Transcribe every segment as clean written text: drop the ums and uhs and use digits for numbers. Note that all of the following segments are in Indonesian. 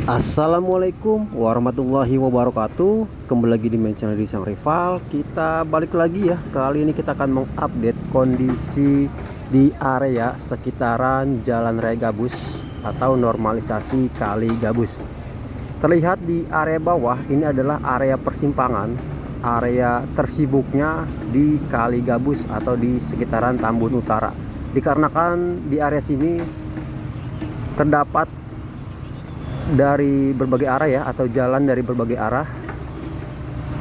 Assalamualaikum warahmatullahi wabarakatuh. Kembali lagi di main channel di Sang Rival. Kita balik lagi ya. Kali ini kita akan mengupdate kondisi di area sekitaran Jalan Raya Gabus atau normalisasi Kali Gabus. Terlihat di area bawah ini adalah area persimpangan, area tersibuknya di Kali Gabus atau di sekitaran Tambun Utara. Dikarenakan di area sini terdapat dari berbagai arah ya, atau jalan dari berbagai arah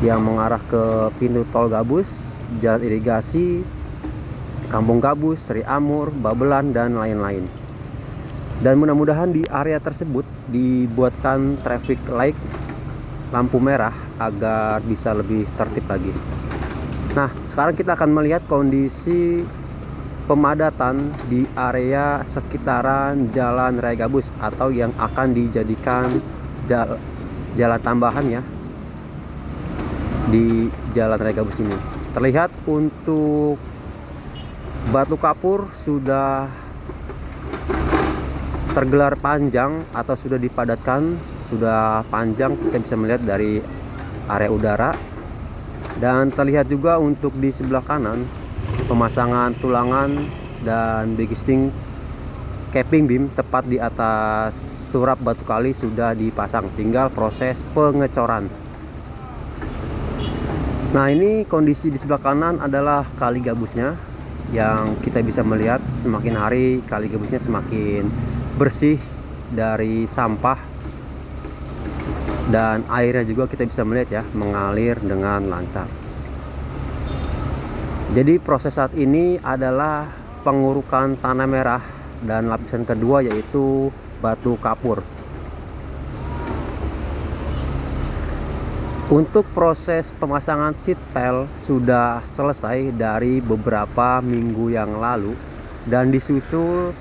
yang mengarah ke pintu tol Gabus, jalan irigasi, Kampung Gabus, Sri Amur, Babelan, dan lain-lain. Dan mudah-mudahan di area tersebut dibuatkan traffic light, lampu merah, agar bisa lebih tertib lagi. Nah, sekarang kita akan melihat kondisi pemadatan di area sekitaran Jalan Raya Gabus atau yang akan dijadikan jalan tambahan ya di Jalan Raya Gabus ini. Terlihat untuk batu kapur sudah tergelar panjang atau sudah dipadatkan, sudah panjang, kita bisa melihat dari area udara. Dan terlihat juga untuk di sebelah kanan pemasangan tulangan dan begisting capping beam tepat di atas turap batu kali sudah dipasang, tinggal proses pengecoran. Nah, ini kondisi di sebelah kanan adalah Kali Gabusnya, yang kita bisa melihat semakin hari Kali Gabusnya semakin bersih dari sampah, dan airnya juga kita bisa melihat ya mengalir dengan lancar. Jadi proses saat ini adalah pengurukan tanah merah dan lapisan kedua yaitu batu kapur. Untuk proses pemasangan seatbelt sudah selesai dari beberapa minggu yang lalu, dan disusul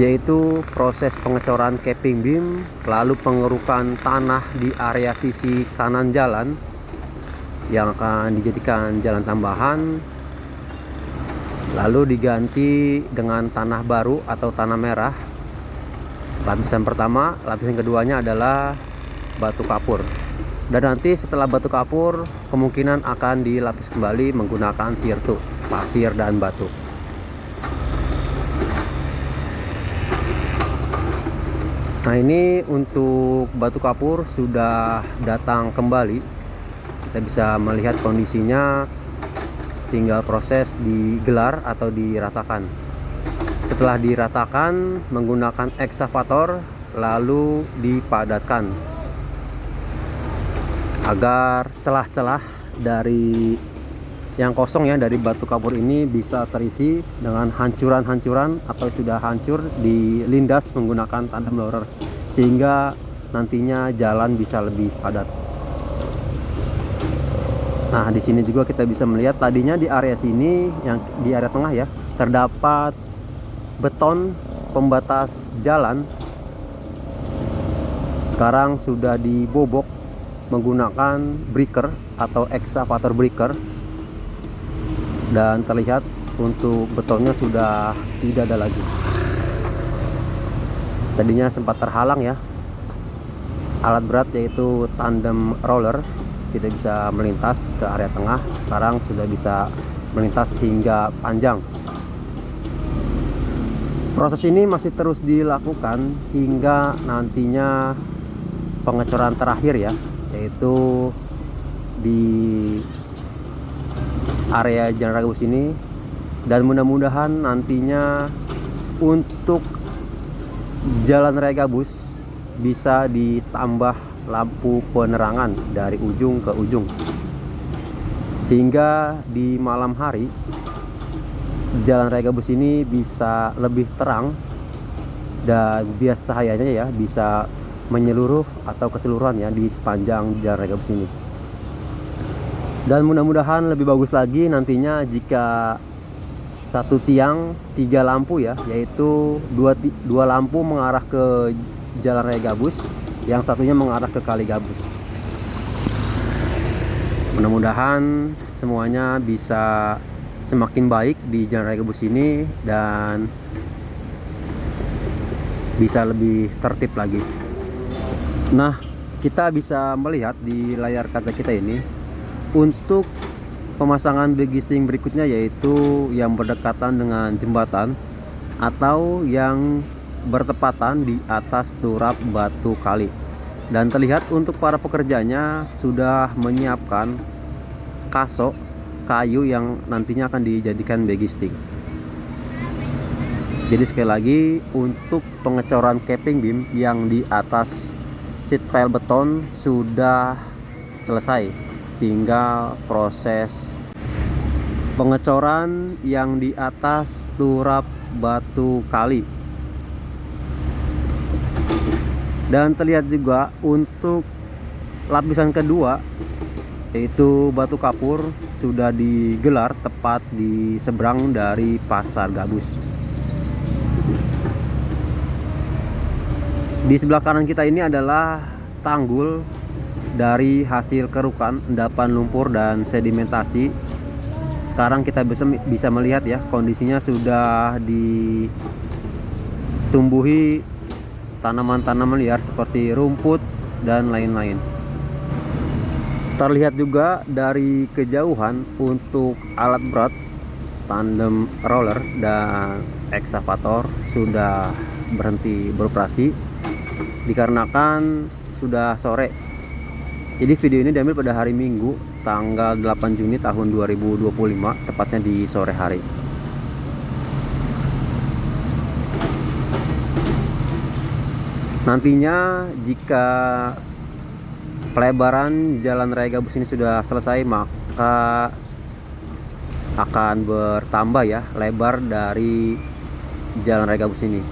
yaitu proses pengecoran capping beam, lalu pengerukan tanah di area sisi kanan jalan yang akan dijadikan jalan tambahan, lalu diganti dengan tanah baru atau tanah merah. Lapisan pertama, lapisan keduanya adalah batu kapur, dan nanti setelah batu kapur kemungkinan akan dilapis kembali menggunakan sirtu, pasir dan batu. Nah, ini untuk batu kapur sudah datang kembali. Kita bisa melihat kondisinya, tinggal proses digelar atau diratakan. Setelah diratakan menggunakan ekskavator, lalu dipadatkan agar celah-celah dari yang kosong ya dari batu kapur ini bisa terisi dengan hancuran-hancuran atau sudah hancur, dilindas menggunakan tandem loader sehingga nantinya jalan bisa lebih padat. Nah, di sini juga kita bisa melihat tadinya di area sini, yang di area tengah ya, terdapat beton pembatas jalan. Sekarang sudah dibobok menggunakan breaker atau ekskavator breaker, dan terlihat untuk betonnya sudah tidak ada lagi. Tadinya sempat terhalang ya alat berat yaitu tandem roller, tidak bisa melintas ke area tengah. Sekarang sudah bisa melintas hingga panjang. Proses ini masih terus dilakukan hingga nantinya pengecoran terakhir ya, yaitu di area Jalan Raya Gabus ini. Dan mudah-mudahan nantinya untuk Jalan Raya Gabus bisa ditambah lampu penerangan dari ujung ke ujung, sehingga di malam hari Jalan Raya Gabus ini bisa lebih terang dan bias cahayanya ya bisa menyeluruh atau keseluruhan ya di sepanjang Jalan Raya Gabus ini. Dan mudah-mudahan lebih bagus lagi nantinya jika satu tiang 3 lampu ya, yaitu dua lampu mengarah ke Jalan Raya Gabus, yang satunya mengarah ke Kali Gabus. Mudah-mudahan semuanya bisa semakin baik di Jalan Raya Gabus ini, dan bisa lebih tertib lagi. Nah, kita bisa melihat di layar kaca kita ini untuk pemasangan begisting berikutnya, yaitu yang berdekatan dengan jembatan atau yang bertepatan di atas turap batu kali. Dan terlihat untuk para pekerjanya sudah menyiapkan kasok kayu yang nantinya akan dijadikan begisting. Jadi sekali lagi, untuk pengecoran capping beam yang di atas sheet pile beton sudah selesai, tinggal proses pengecoran yang di atas turap batu kali. Dan terlihat juga untuk lapisan kedua, yaitu batu kapur, sudah digelar tepat di seberang dari pasar gabus. Di sebelah kanan kita ini adalah tanggul dari hasil kerukan, endapan lumpur dan sedimentasi. Sekarang kita bisa melihat ya, kondisinya sudah ditumbuhi tanaman-tanaman liar seperti rumput dan lain-lain. Terlihat juga dari kejauhan untuk alat berat, tandem roller dan ekskavator sudah berhenti beroperasi dikarenakan sudah sore. Jadi video ini diambil pada hari Minggu tanggal 8 Juni tahun 2025, tepatnya di sore hari. Nantinya jika pelebaran jalan raya gabus ini sudah selesai, maka akan bertambah ya lebar dari jalan raya gabus ini,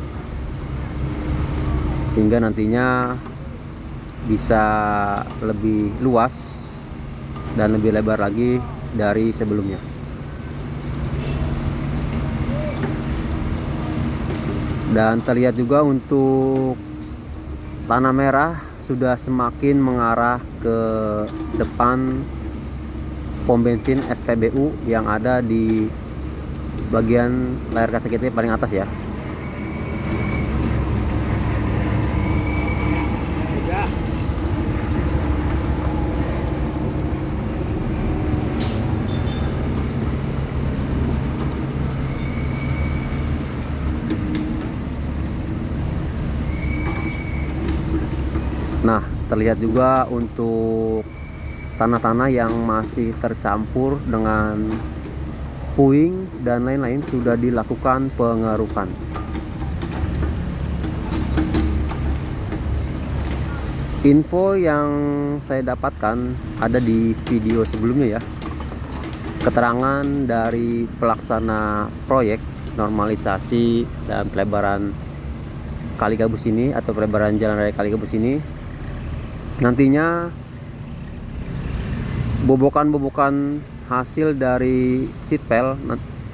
sehingga nantinya bisa lebih luas dan lebih lebar lagi dari sebelumnya. Dan terlihat juga untuk tanah merah sudah semakin mengarah ke depan pom bensin SPBU yang ada di bagian layar kaca kita paling atas ya. Nah, terlihat juga untuk tanah-tanah yang masih tercampur dengan puing dan lain-lain sudah dilakukan pengerukan. Info yang saya dapatkan ada di video sebelumnya ya. Keterangan dari pelaksana proyek normalisasi dan pelebaran Kali Gabus ini atau pelebaran jalan raya Kali Gabus ini, nantinya bobokan-bobokan hasil dari sheet pile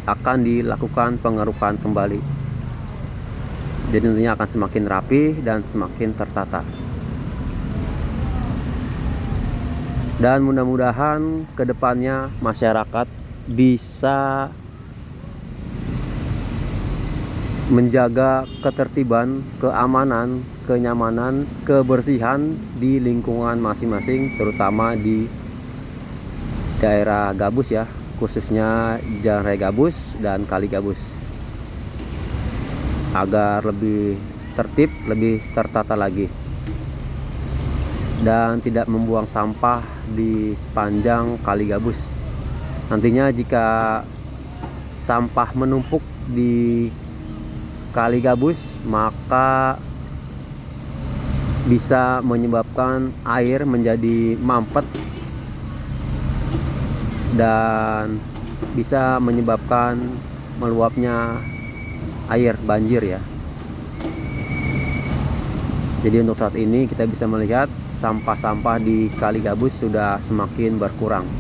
akan dilakukan pengerukan kembali. Jadi nantinya akan semakin rapi dan semakin tertata. Dan mudah-mudahan kedepannya masyarakat bisa menjaga ketertiban, keamanan, kenyamanan, kebersihan di lingkungan masing-masing, terutama di daerah Gabus ya, khususnya Jalan Raya Gabus dan Kali Gabus, agar lebih tertib, lebih tertata lagi, dan tidak membuang sampah di sepanjang Kali Gabus. Nantinya jika sampah menumpuk di Kali Gabus, maka bisa menyebabkan air menjadi mampet dan bisa menyebabkan meluapnya air banjir ya. Jadi untuk saat ini kita bisa melihat sampah-sampah di Kali Gabus sudah semakin berkurang.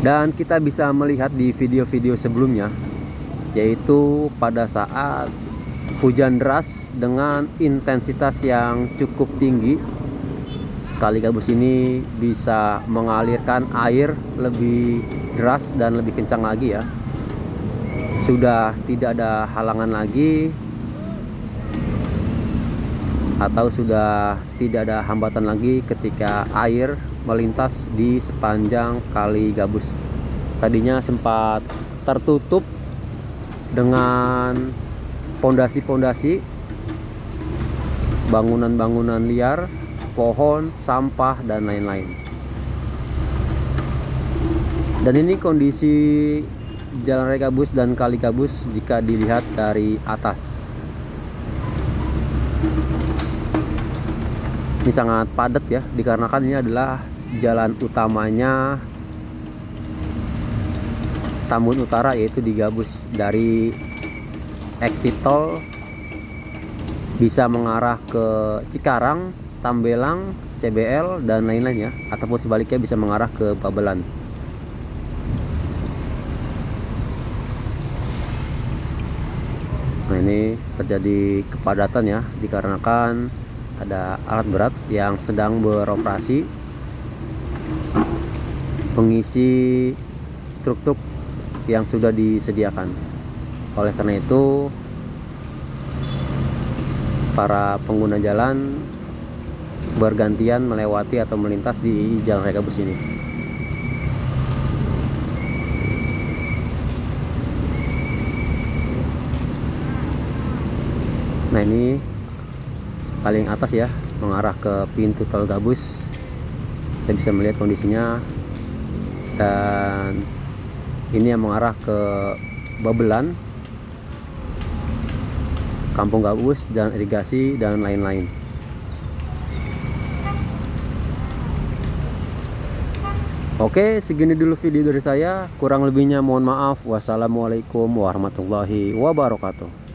Dan kita bisa melihat di video-video sebelumnya, yaitu pada saat hujan deras dengan intensitas yang cukup tinggi, Kali Gabus ini bisa mengalirkan air lebih deras dan lebih kencang lagi ya. sudah tidak ada halangan lagi atau sudah tidak ada hambatan lagi ketika air melintas di sepanjang Kali Gabus. Tadinya sempat tertutup dengan pondasi-pondasi, bangunan-bangunan liar, pohon, sampah, dan lain-lain. Dan ini kondisi Jalan Raya Gabus dan Kali Gabus jika dilihat dari atas. Ini sangat padat ya, dikarenakan ini adalah jalan utamanya Tambun Utara, yaitu di Gabus. Dari exit tol bisa mengarah ke Cikarang, Tambelang, CBL, dan lain-lain ya, ataupun sebaliknya bisa mengarah ke Babelan. Nah, ini terjadi kepadatan ya, dikarenakan ada alat berat yang sedang beroperasi mengisi truk-truk yang sudah disediakan. Oleh karena itu, para pengguna jalan bergantian melewati atau melintas di Jalan Raya Gabus ini. Nah, ini paling atas ya, mengarah ke pintu tol Gabus. Kita bisa melihat kondisinya. Dan ini yang mengarah ke Babelan, Kampung Gabus, Jalan Irigasi, dan lain-lain. Oke, segini dulu video dari saya. Kurang lebihnya mohon maaf. Wassalamualaikum warahmatullahi wabarakatuh.